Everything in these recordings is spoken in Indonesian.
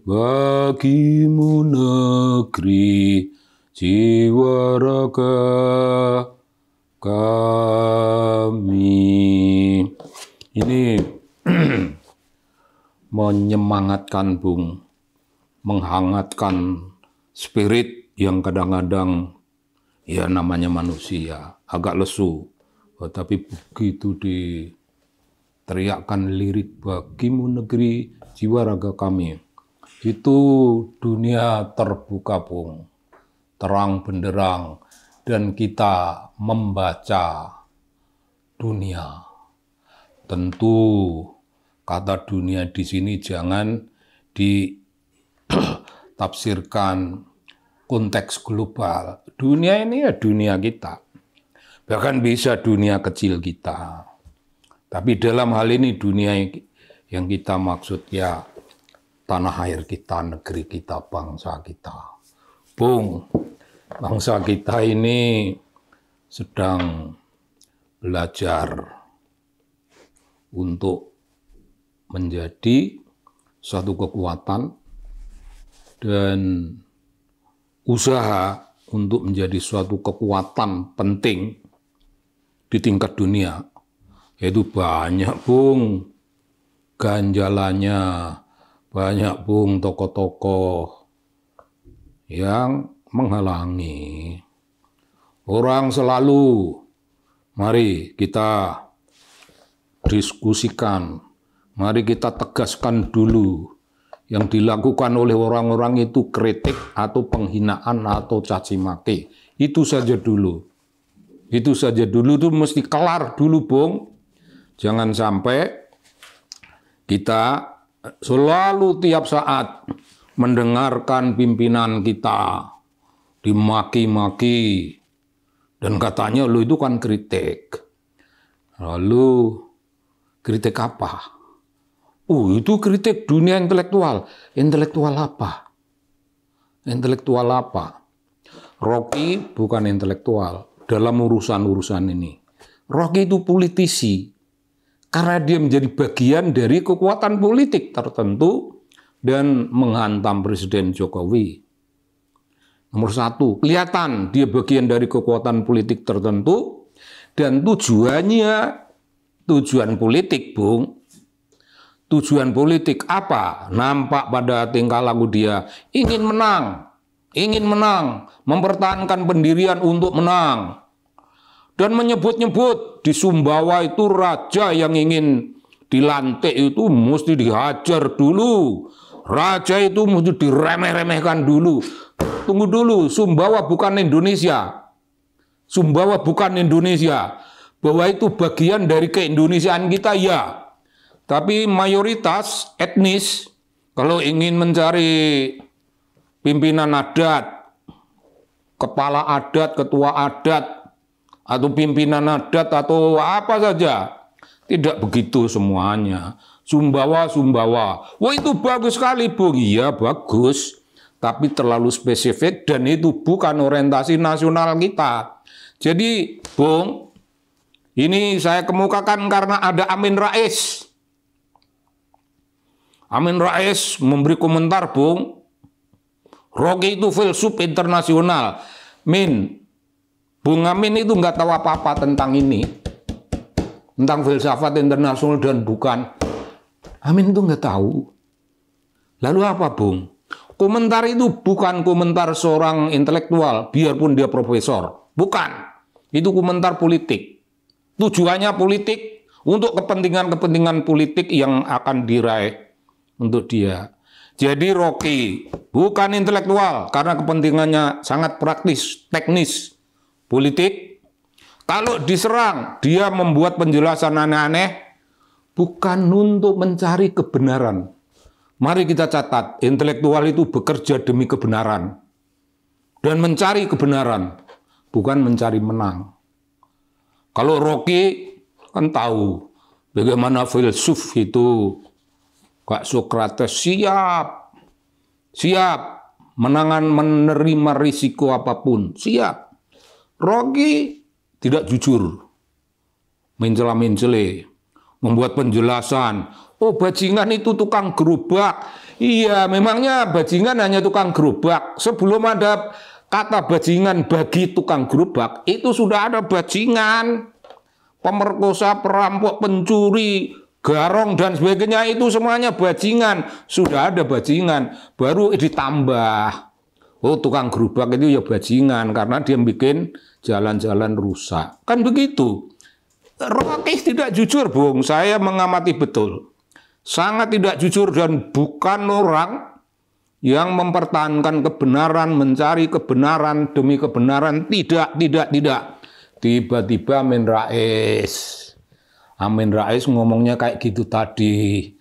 bagimu negeri jiwa raga kami. Ini menyemangatkan, Bung, menghangatkan spirit yang kadang-kadang ya namanya manusia agak lesu, tapi begitu diteriakkan lirik bagimu negeri jiwa raga kami, itu dunia terbuka, Bung, terang benderang, dan kita membaca dunia. Tentu kata dunia di sini jangan ditafsirkan konteks global. Dunia ini ya dunia kita. Bahkan bisa dunia kecil kita. Tapi dalam hal ini dunia yang kita maksud ya tanah air kita, negeri kita, bangsa kita. Bung, bangsa kita ini sedang belajar untuk menjadi suatu kekuatan dan usaha untuk menjadi suatu kekuatan penting di tingkat dunia. Itu banyak, Bung, ganjalannya, banyak, Bung, tokoh-tokoh yang menghalangi. Orang selalu, mari kita diskusikan, mari kita tegaskan dulu yang dilakukan oleh orang-orang itu kritik atau penghinaan atau caci maki. Itu saja dulu. Itu saja dulu, itu mesti kelar dulu, Bung. Jangan sampai kita selalu tiap saat mendengarkan pimpinan kita dimaki-maki dan katanya lu itu kan kritik. Lalu kritik apa? Itu kritik dunia intelektual. Intelektual apa? Intelektual apa? Rocky bukan intelektual dalam urusan-urusan ini. Rocky itu politisi. Karena dia menjadi bagian dari kekuatan politik tertentu dan menghantam Presiden Jokowi. Nomor satu, kelihatan dia bagian dari kekuatan politik tertentu dan tujuannya tujuan politik, Bung. Tujuan politik apa? Nampak pada tingkah laku dia. Ingin menang, mempertahankan pendirian untuk menang. Dan menyebut-nyebut di Sumbawa itu raja yang ingin dilantik itu mesti dihajar dulu. Raja itu mesti diremeh-remehkan dulu. Tunggu dulu, Sumbawa bukan Indonesia. Sumbawa bukan Indonesia. Bahwa itu bagian dari keindonesiaan kita, ya. Tapi mayoritas etnis, kalau ingin mencari pimpinan adat, kepala adat, ketua adat, atau pimpinan adat, atau apa saja, tidak begitu semuanya. Sumbawa. Wah, itu bagus sekali, Bung. Iya, bagus. Tapi terlalu spesifik dan itu bukan orientasi nasional kita. Jadi, Bung, ini saya kemukakan karena ada Amin Rais. Amin Rais memberi komentar, Bung. Rocky itu filsuf internasional. Bung Amin itu nggak tahu apa-apa tentang ini. Tentang filsafat internasional dan bukan. Amin itu nggak tahu. Lalu apa, Bung? Komentar itu bukan komentar seorang intelektual, biarpun dia profesor. Bukan. Itu komentar politik. Tujuannya politik untuk kepentingan-kepentingan politik yang akan diraih untuk dia. Jadi Rocky bukan intelektual karena kepentingannya sangat praktis, teknis, politik. Kalau diserang, dia membuat penjelasan aneh-aneh bukan untuk mencari kebenaran. Mari kita catat, intelektual itu bekerja demi kebenaran dan mencari kebenaran, bukan mencari menang. Kalau Rocky kan tahu bagaimana filsuf itu, Kak Sokrates siap menerima risiko apapun, siap. Rocky tidak jujur, mencela-mencele, membuat penjelasan. Oh, bajingan itu tukang gerobak, Iya, memangnya bajingan hanya tukang gerobak. Sebelum ada kata bajingan bagi tukang gerobak, itu sudah ada bajingan. Pemerkosa, perampok, pencuri, garong, dan sebagainya itu semuanya bajingan. Sudah ada bajingan, baru ditambah. Oh, tukang gerobak itu ya bajingan, karena dia bikin jalan-jalan rusak. Kan begitu. Rocky tidak jujur, Bung. Saya mengamati betul. Sangat tidak jujur dan bukan orang yang mempertahankan kebenaran, mencari kebenaran demi kebenaran. Tidak. Tiba-tiba Amin Rais ngomongnya kayak gitu tadi.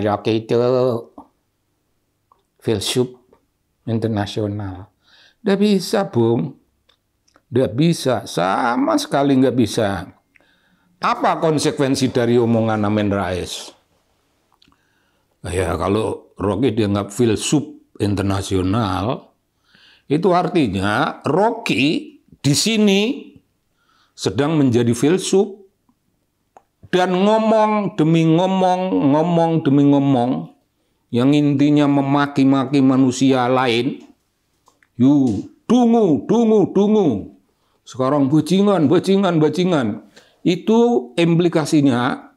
Rocky itu filsuf internasional. Tidak bisa, Bung. Tidak bisa. Sama sekali nggak bisa. Apa konsekuensi dari omongan Amin Rais? Ya, kalau Rocky dianggap filsuf internasional, itu artinya Rocky di sini sedang menjadi filsuf dan ngomong demi ngomong, yang intinya memaki-maki manusia lain. Dungu. Sekarang bajingan. Itu implikasinya.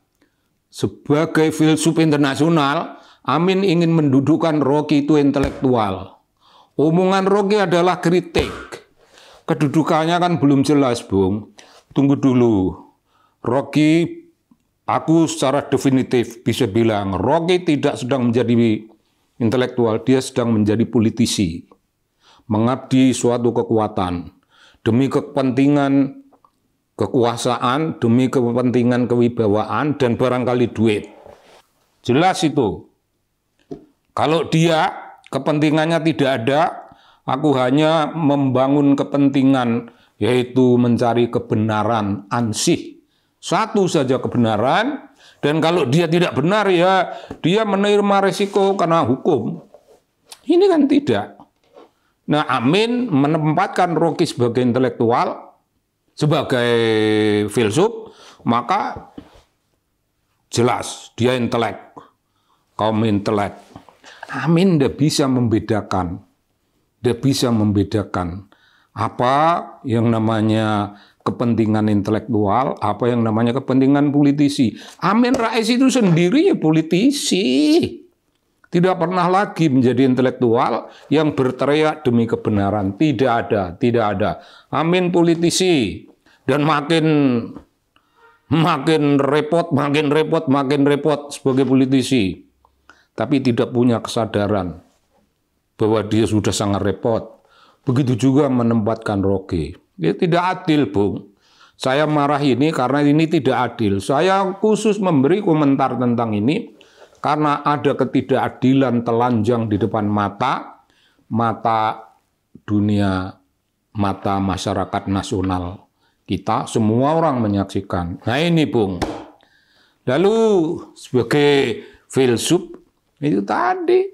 Sebagai filsuf internasional, Amin ingin mendudukkan Rocky itu intelektual. Omongan Rocky adalah kritik. Kedudukannya kan belum jelas, Bung. Tunggu dulu. Rocky, aku secara definitif bisa bilang, Rocky tidak sedang menjadi intelektual, dia sedang menjadi politisi. Mengabdi suatu kekuatan. Demi kepentingan kekuasaan, demi kepentingan kewibawaan, dan barangkali duit. Jelas itu. Kalau dia kepentingannya tidak ada, aku hanya membangun kepentingan, yaitu mencari kebenaran ansih. Satu saja kebenaran, dan kalau dia tidak benar, ya dia menerima resiko karena hukum. Ini kan tidak. Nah, Amin menempatkan Rocky sebagai intelektual, sebagai filsuf, maka jelas dia intelek, kaum intelek. Amin tidak bisa membedakan apa yang namanya kepentingan intelektual, apa yang namanya kepentingan politisi. Amin Rais itu sendiri ya politisi. Tidak pernah lagi menjadi intelektual yang berteriak demi kebenaran. Tidak ada. Amin politisi. Dan makin repot sebagai politisi. Tapi tidak punya kesadaran bahwa dia sudah sangat repot. Begitu juga menempatkan Rocky. Dia tidak adil, Bung. Saya marah ini karena ini tidak adil. Saya khusus memberi komentar tentang ini karena ada ketidakadilan telanjang di depan mata dunia, mata masyarakat nasional kita, semua orang menyaksikan. Nah ini, Bung. Lalu sebagai filsuf, itu tadi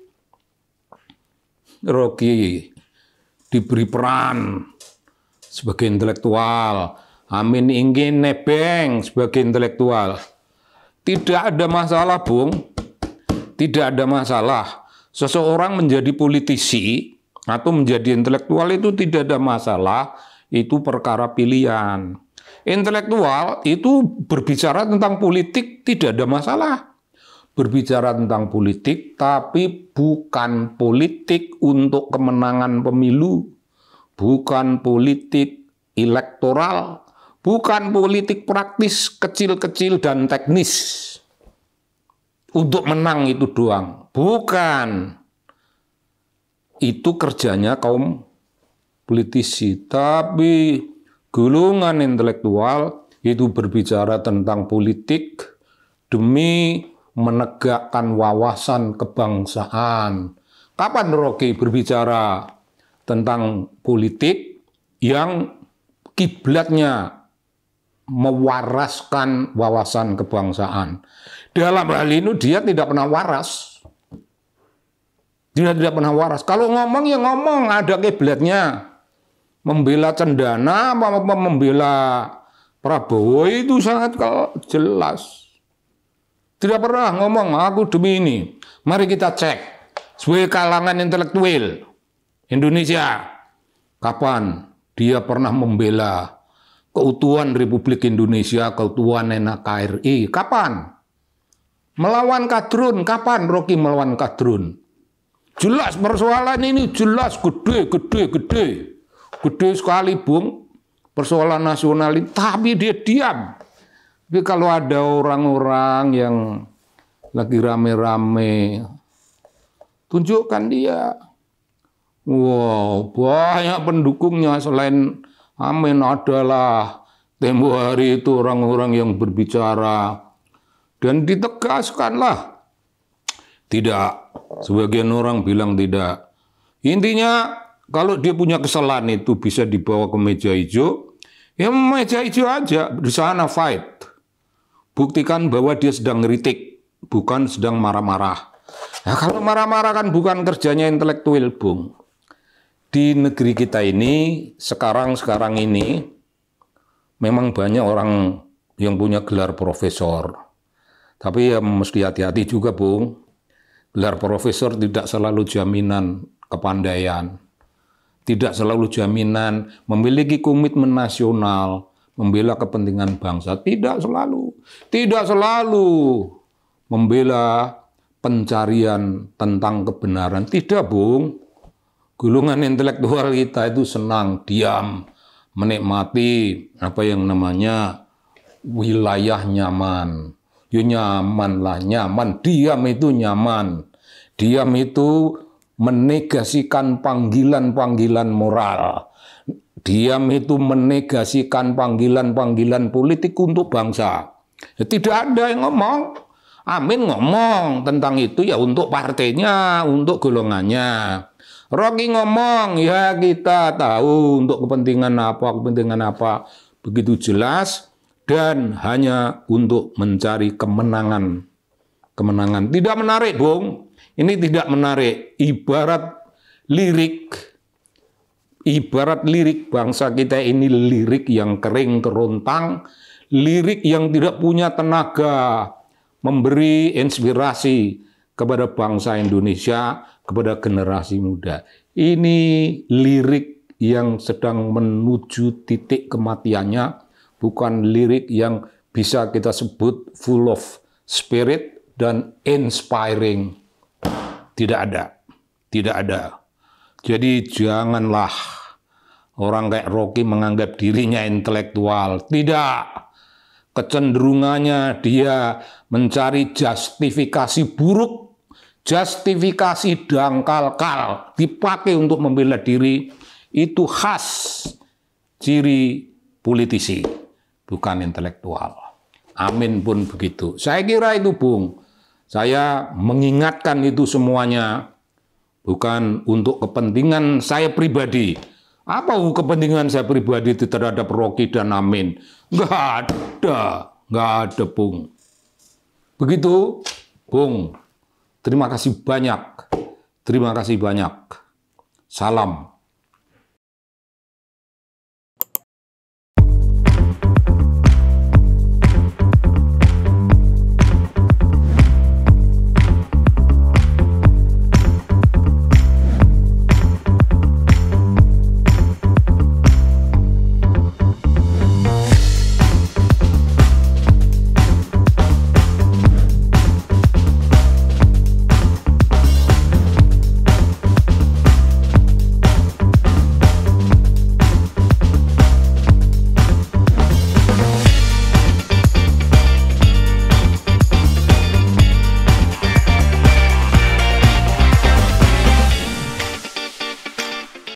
Rocky diberi peran sebagai intelektual. Amin ingin nebeng sebagai intelektual. Tidak ada masalah, Bung. Tidak ada masalah. Seseorang menjadi politisi atau menjadi intelektual itu tidak ada masalah. Itu perkara pilihan. Intelektual itu berbicara tentang politik tidak ada masalah. Berbicara tentang politik, tapi bukan politik untuk kemenangan pemilu. Bukan politik elektoral. Bukan politik praktis kecil-kecil dan teknis. Untuk menang itu doang. Bukan. Itu kerjanya kaum politisi. Tapi golongan intelektual itu berbicara tentang politik demi menegakkan wawasan kebangsaan. Kapan Rocky berbicara tentang politik yang kiblatnya mewaraskan wawasan kebangsaan? Dalam hal ini dia tidak pernah waras. Dia tidak pernah waras. Kalau ngomong ya ngomong, ada kiblatnya. Membela Cendana, membela Prabowo itu sangat jelas. Tidak pernah ngomong, aku demi ini. Mari kita cek sebagai kalangan intelektual Indonesia, kapan dia pernah membela keutuhan Republik Indonesia, keutuhan NKRI? Kapan? Melawan kadrun, kapan Rocky melawan kadrun? Jelas persoalan ini jelas gede sekali, Bung. Persoalan nasional ini, tapi dia diam. Tapi kalau ada orang-orang yang lagi rame-rame, tunjukkan dia. Wow, banyak pendukungnya selain Amin adalah tempo hari itu orang-orang yang berbicara dan ditegaskanlah. Tidak, sebagian orang bilang tidak. Intinya kalau dia punya kesalahan itu bisa dibawa ke meja hijau, ya meja hijau aja, di sana fight. Buktikan bahwa dia sedang ngeritik, bukan sedang marah-marah. Nah, kalau marah-marah kan bukan kerjanya intelektual, Bung. Di negeri kita ini, sekarang ini, memang banyak orang yang punya gelar profesor. Tapi ya mesti hati-hati juga, Bung. Gelar profesor tidak selalu jaminan kepandaian. Tidak selalu jaminan memiliki komitmen nasional, membela kepentingan bangsa. Tidak selalu. Tidak selalu membela pencarian tentang kebenaran. Tidak, Bung. Golongan intelektual kita itu senang, diam, menikmati apa yang namanya wilayah nyaman. Ya nyaman lah, nyaman. Diam itu nyaman. Diam itu menegasikan panggilan-panggilan moral. Diam itu menegasikan panggilan-panggilan politik untuk bangsa. Ya, tidak ada yang ngomong. Amin ngomong tentang itu ya untuk partainya, untuk golongannya. Rocky ngomong, ya kita tahu untuk kepentingan apa, begitu jelas, dan hanya untuk mencari kemenangan. Tidak menarik, Bung. Ini tidak menarik. Ibarat lirik bangsa kita ini lirik yang kering kerontang, lirik yang tidak punya tenaga, memberi inspirasi kepada bangsa Indonesia, kepada generasi muda. Ini lirik yang sedang menuju titik kematiannya, bukan lirik yang bisa kita sebut full of spirit dan inspiring. Tidak ada. Jadi janganlah orang kayak Rocky menganggap dirinya intelektual. Tidak. Kecenderungannya dia mencari justifikasi buruk, justifikasi dangkal-kal, dipakai untuk membela diri, itu khas ciri politisi, bukan intelektual. Amin pun begitu. Saya kira itu, Bung. Saya mengingatkan itu semuanya, bukan untuk kepentingan saya pribadi. Apa kepentingan saya pribadi terhadap Rocky dan Amin? Nggak ada, Bung. Begitu, Bung. Terima kasih banyak. Salam.